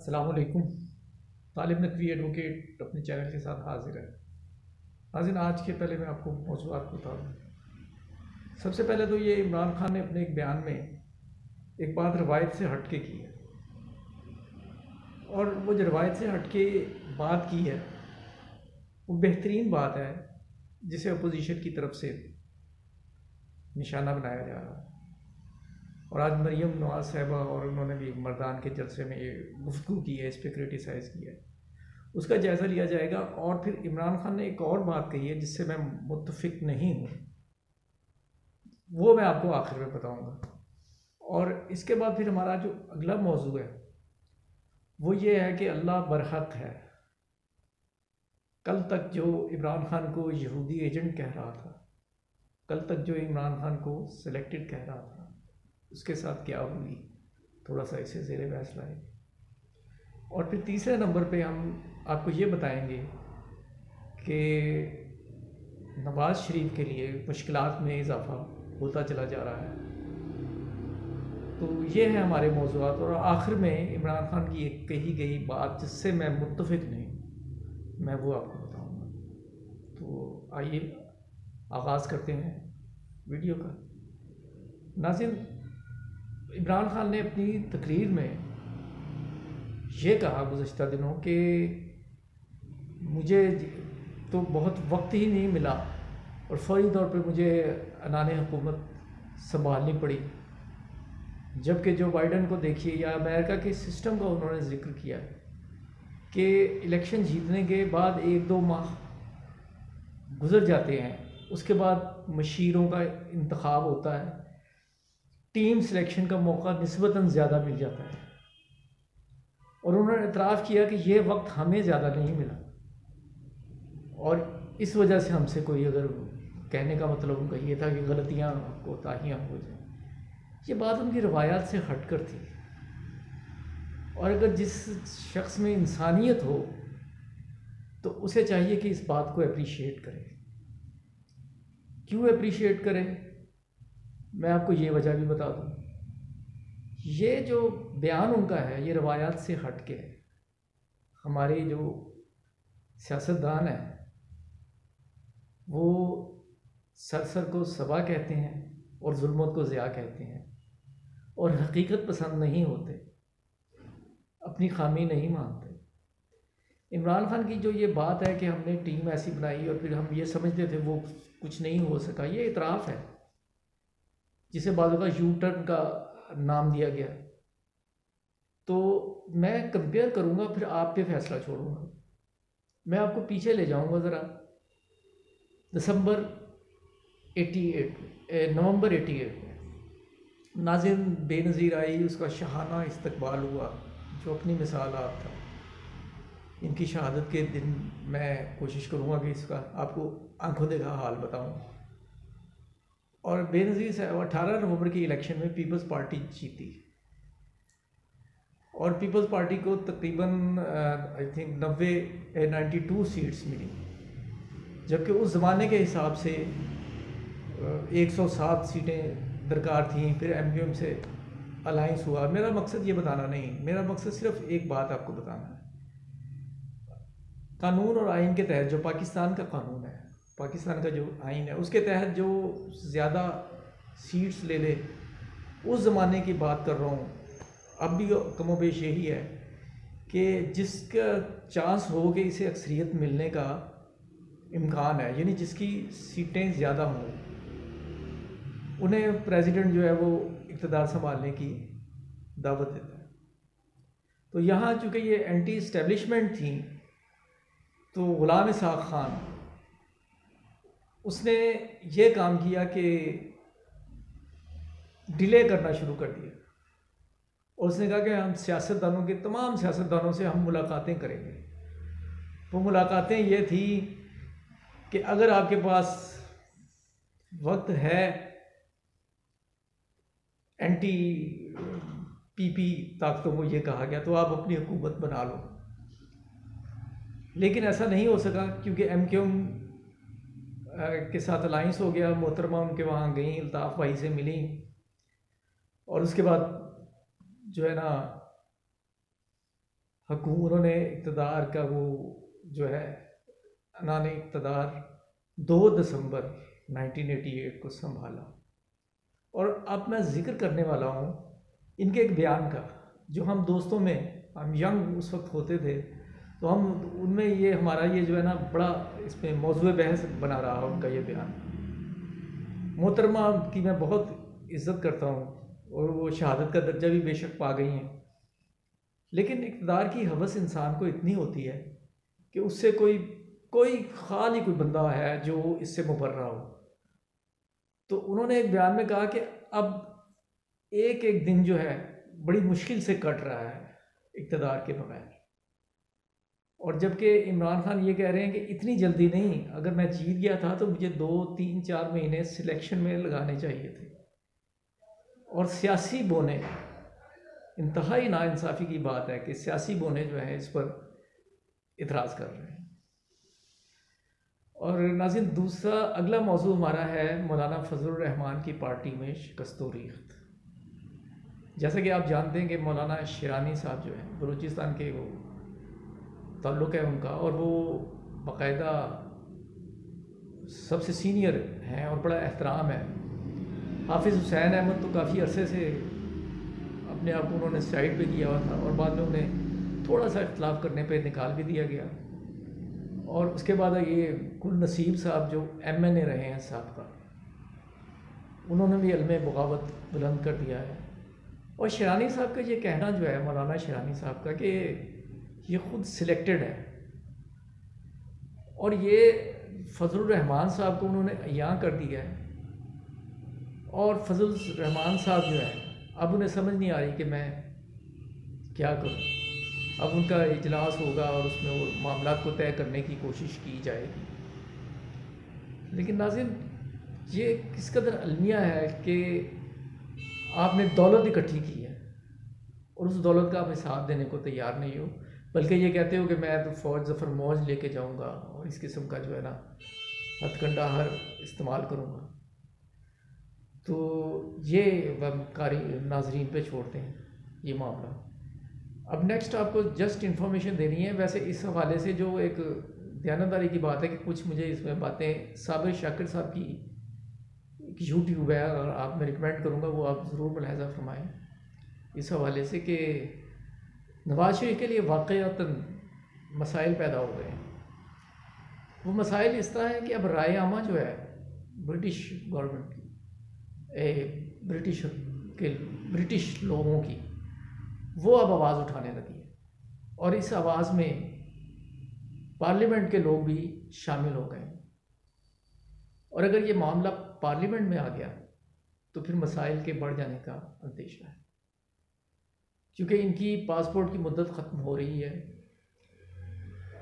अस्सलाम वालेकुम। तालिब नकवी एडवोकेट अपने चैनल के साथ हाजिर है। नाज़रीन, आज के पहले मैं आपको मौज़ूआत बता दूँ। सबसे पहले तो ये इमरान खान ने अपने एक बयान में एक बात रवायत से हट के की है, और वो जो रवायत से हट के बात की है वो बेहतरीन बात है जिसे अपोजिशन की तरफ से निशाना बनाया जा रहा है। और आज मरीम नवाज साहिबा और उन्होंने भी मर्दान के जलसे में ये गुफ्तगू की है, इस पर क्रिटिसाइज़ किया है, उसका जायज़ा लिया जाएगा। और फिर इमरान खान ने एक और बात कही है जिससे मैं मुत्तफिक नहीं हूँ, वो मैं आपको आखिर में बताऊँगा। और इसके बाद फिर हमारा जो अगला मौजू है वो ये है कि अल्लाह बरहक है। कल तक जो इमरान खान को यहूदी एजेंट कह रहा था, कल तक जो इमरान खान को सिलेक्टेड कह रहा था, उसके साथ क्या हुई, थोड़ा सा इसे ज़ेरे बहस लाएंगे। और फिर तीसरे नंबर पे हम आपको ये बताएंगे कि नवाज़ शरीफ के लिए मुश्किलात में इजाफ़ा होता चला जा रहा है। तो ये है हमारे मौज़ूआत। और आखिर में इमरान खान की एक कही गई बात जिससे मैं मुत्तफिक नहीं, मैं वो आपको बताऊंगा। तो आइए आगाज़ करते हैं वीडियो का। नाज़रीन, इमरान खान ने अपनी तकरीर में ये कहा गुज़श्ता दिनों कि मुझे तो बहुत वक्त ही नहीं मिला और फौरी तौर पे मुझे अनाने हुकूमत संभालनी पड़ी। जबकि जो बाइडन को देखिए, या अमेरिका के सिस्टम का उन्होंने जिक्र किया कि इलेक्शन जीतने के बाद 1-2 माह गुजर जाते हैं, उसके बाद मशीरों का इंतखाब होता है, टीम सिलेक्शन का मौका निस्बतन ज़्यादा मिल जाता है। और उन्होंने इतराफ़ किया कि ये वक्त हमें ज़्यादा नहीं मिला और इस वजह से हमसे कोई, अगर कहने का मतलब उनका ये था कि गलतियाँ कोताहियाँ हो जाए, ये बात उनकी रवायात से हटकर थी। और अगर जिस शख्स में इंसानियत हो तो उसे चाहिए कि इस बात को अप्रिशिएट करे। क्यों अप्रिशिएट करें, मैं आपको ये वजह भी बता दूँ। ये जो बयान उनका है ये रवायात से हट के है। हमारे जो सियासतदान हैं वो सर को सबा कहते हैं और जुल्मत को ज़िया कहते हैं, और हकीकत पसंद नहीं होते, अपनी खामी नहीं मानते। इमरान खान की जो ये बात है कि हमने टीम ऐसी बनाई और फिर हम ये समझते थे वो कुछ नहीं हो सका, ये इतराफ़ है जिसे बादों का यू टर्न का नाम दिया गया। तो मैं कंपेयर करूँगा, फिर आप पे फैसला छोड़ूंगा। मैं आपको पीछे ले जाऊँगा ज़रा, नवंबर 88 में नाज़िम बेनज़ीर आई, उसका शहाना इस्तकबाल हुआ जो अपनी मिसाल आप था। इनकी शहादत के दिन मैं कोशिश करूँगा कि इसका आपको आंखों देखा हाल बताऊँ। और बेनज़ीर साहब 18 नवंबर की इलेक्शन में पीपल्स पार्टी जीती और पीपल्स पार्टी को तकरीबन आई थिंक 92 सीट्स मिली, जबकि उस ज़माने के हिसाब से 107 सीटें दरकार थीं। फिर एमक्यूएम से अलाइंस हुआ। मेरा मकसद ये बताना नहीं, मेरा मकसद सिर्फ एक बात आपको बताना है। कानून और आइन के तहत जो पाकिस्तान का कानून है, पाकिस्तान का जो आइन है, उसके तहत जो ज़्यादा सीट्स ले ले, उस ज़माने की बात कर रहा हूँ। अब भी कमोबेश यही है कि जिसका चांस हो कि इसे अक्सरियत मिलने का इम्कान है, यानी जिसकी सीटें ज़्यादा हों, उन्हें प्रेसिडेंट जो है वो इक़्तिदार संभालने की दावत देता है। तो यहाँ चूँकि ये एंटी इस्टेब्लिशमेंट थी, तो ग़ुलाम इसहाक़ खान उसने ये काम किया कि डिले करना शुरू कर दिया और उसने कहा कि हम सियासतदानों के, तमाम सियासतदानों से हम मुलाकातें करेंगे। वो मुलाकातें ये थी कि अगर आपके पास वक्त है, एंटी पीपी ताकतों को ये कहा गया, तो आप अपनी हुकूमत बना लो। लेकिन ऐसा नहीं हो सका क्योंकि एमक्यूएम के साथ अलाइंस हो गया। मोहतरमा उनके वहाँ गई, अल्ताफ़ भाई से मिली और उसके बाद जो है ना उन्होंने इक़्तिदार का वो जो है अनाने इक़्तिदार 2 दिसंबर 1988 को संभाला। और अब मैं जिक्र करने वाला हूँ इनके एक बयान का, जो हम दोस्तों में, हम यंग उस वक्त होते थे, तो हम उनमें ये हमारा ये जो है ना बड़ा इसमें मौजूद बहस बना रहा है उनका ये बयान। मोहतरमा की मैं बहुत इज़्ज़त करता हूँ और वो शहादत का दर्जा भी बेशक पा गई हैं, लेकिन इक़्तिदार की हवस इंसान को इतनी होती है कि उससे कोई खाली कोई बंदा है जो इससे मुबर्रा हो। तो उन्होंने एक बयान में कहा कि अब एक एक दिन जो है बड़ी मुश्किल से कट रहा है इक़्तिदार के बगैर, और जबकि इमरान खान ये कह रहे हैं कि इतनी जल्दी नहीं, अगर मैं जीत गया था तो मुझे 2, 3, 4 महीने सिलेक्शन में लगाने चाहिए थे। और सियासी बोने, इंतहाई नाइंसाफ़ी की बात है कि सियासी बोने जो हैं इस पर इतराज़ कर रहे हैं। और नाज़रीन, दूसरा अगला मौजू हमारा है मौलाना फजलुर रहमान की पार्टी में शिकस्त व रेख्त। जैसा कि आप जानते हैं कि मौलाना शिरानी साहब जो हैं बलूचिस्तान के वो ताल्लुक़ है उनका, और वो बाकायदा सबसे सीनियर हैं और बड़ा एहतराम है। हाफिज़ हुसैन अहमद तो काफ़ी अरसे से अपने आप को उन्होंने साइड पे किया हुआ था और बाद में उन्हें थोड़ा सा इख्तलाफ करने पे निकाल भी दिया गया। और उसके बाद ये गुल नसीब साहब जो MNA रहे हैं साहब, उन्होंने भी इल्म बगावत बुलंद कर दिया है। और शिरानी साहब का ये कहना जो है, मौलाना शिरानी साहब का, कि ये ख़ुद सिलेक्टेड है, और ये फजलुर रहमान साहब को उन्होंने यहाँ कर दिया है। और फजलुर रहमान साहब जो है अब उन्हें समझ नहीं आ रही कि मैं क्या करूँ। अब उनका इजलास होगा और उसमें वो मामलात को तय करने की कोशिश की जाएगी। लेकिन नाज़रीन, ये किस कदर अलमिया है कि आपने दौलत इकट्ठी की है और उस दौलत का आप हिसाब देने को तैयार नहीं हो, बल्कि ये कहते हो कि मैं तो फ़ौज ज़फ़र मौज लेके जाऊंगा और इस किस्म का जो है ना हथकंडा हर इस्तेमाल करूंगा। तो ये कारी नाजरीन पे छोड़ते हैं ये मामला। अब नेक्स्ट आपको जस्ट इन्फॉर्मेशन देनी है। वैसे इस हवाले से जो एक ध्यानदारी की बात है कि कुछ मुझे इसमें बातें साबिर शाकिर साहब की यूट्यूब है, और आप मैं रिकमेंड करूँगा वो आप ज़रूर मुलाहज़ा फरमाएँ इस हवाले से कि नवाज शरीफ के लिए वाक़ईतन मसाइल पैदा हो गए हैं। वो मसाइल इस तरह है कि अब राय आमा जो है ब्रिटिश गवर्नमेंट की, ब्रिटिश लोगों की, वो अब आवाज़ उठाने लगी है, और इस आवाज़ में पार्लियामेंट के लोग भी शामिल हो गए। और अगर ये मामला पार्लियामेंट में आ गया तो फिर मसाइल के बढ़ जाने का अंदेशा है, क्योंकि इनकी पासपोर्ट की मुद्दत ख़त्म हो रही है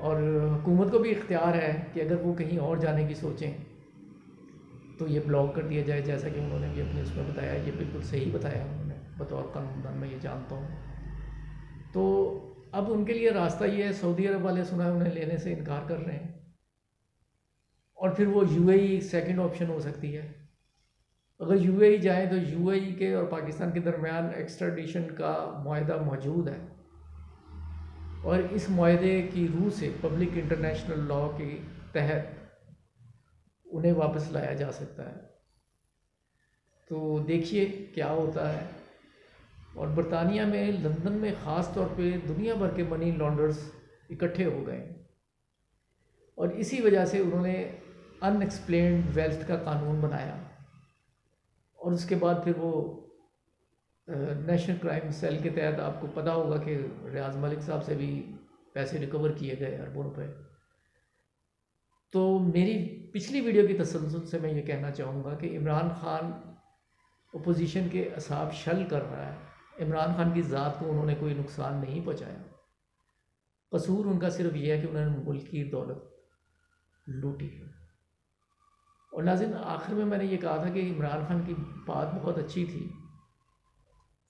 और हुकूमत को भी इख्तियार है कि अगर वो कहीं और जाने की सोचें तो ये ब्लॉक कर दिया जाए, जैसा कि उन्होंने भी अपने उसमें बताया। ये बिल्कुल सही बताया उन्होंने, बतौर कानूनदान मैं ये जानता हूँ। तो अब उनके लिए रास्ता ये है, सऊदी अरब वाले सुना है उन्हें लेने से इनकार कर रहे हैं, और फिर वो UAE सेकंड ऑप्शन हो सकती है। अगर UAE जाएँ तो UAE के और पाकिस्तान के दरमियान एक्स्ट्राडिशन का मुआहदा मौजूद है, और इस मुआहदे की रूह से पब्लिक इंटरनेशनल लॉ के तहत उन्हें वापस लाया जा सकता है। तो देखिए क्या होता है। और बरतानिया में, लंदन में ख़ास तौर पे दुनिया भर के मनी लॉन्डर्स इकट्ठे हो गए, और इसी वजह से उन्होंने अनएक्सप्लेन्ड वेल्थ का कानून बनाया, और उसके बाद फिर वो नेशनल क्राइम सेल के तहत आपको पता होगा कि रियाज मलिक साहब से भी पैसे रिकवर किए गए अरबों रुपए। तो मेरी पिछली वीडियो की तसल्सल से मैं ये कहना चाहूँगा कि इमरान खान अपोजिशन के असाब शल कर रहा है। इमरान खान की ज़ात को उन्होंने कोई नुकसान नहीं पहुँचाया, कसूर उनका सिर्फ ये है कि उन्होंने मुल्क की दौलत लूटी है। और नाज़रीन, आखिर में मैंने ये कहा था कि इमरान खान की बात बहुत अच्छी थी,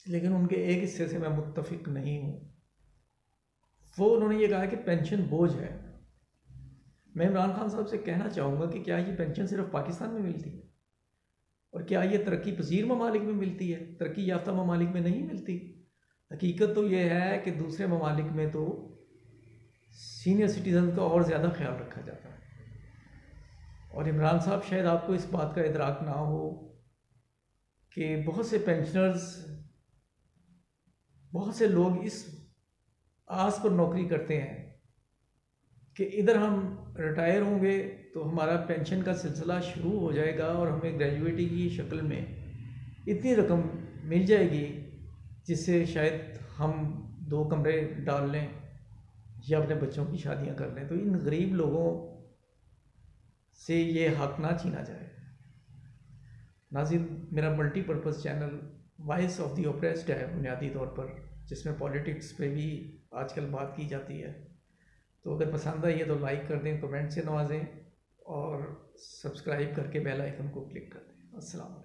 लेकिन उनके एक हिस्से से मैं मुत्तफिक नहीं हूँ। वो उन्होंने ये कहा कि पेंशन बोझ है। मैं इमरान खान साहब से कहना चाहूँगा कि क्या ये पेंशन सिर्फ पाकिस्तान में मिलती है, और क्या ये तरक्की पजीर ममालिक में मिलती है, तरक्की याफ्ता ममालिक में नहीं मिलती? हकीकत तो ये है कि दूसरे ममालिक में तो सीनियर सिटीज़न का और ज़्यादा ख्याल रखा जाता है, और इमरान साहब शायद आपको इस बात का इदराक ना हो कि बहुत से पेंशनर्स, बहुत से लोग इस आस पर नौकरी करते हैं कि इधर हम रिटायर होंगे तो हमारा पेंशन का सिलसिला शुरू हो जाएगा और हमें ग्रेजुएटी की शक्ल में इतनी रकम मिल जाएगी जिससे शायद हम 2 कमरे डाल लें या अपने बच्चों की शादियां कर लें। तो इन गरीब लोगों से ये हक ना छीना जाए। नाज़रीन, मेरा multipurpose channel voice of the oppressed है बुनियादी तौर पर, जिसमें पॉलिटिक्स पे भी आजकल बात की जाती है। तो अगर पसंद आई है तो लाइक कर दें, कमेंट से नवाजें और सब्सक्राइब करके बेल आइकन को क्लिक कर दें। अस्सलाम।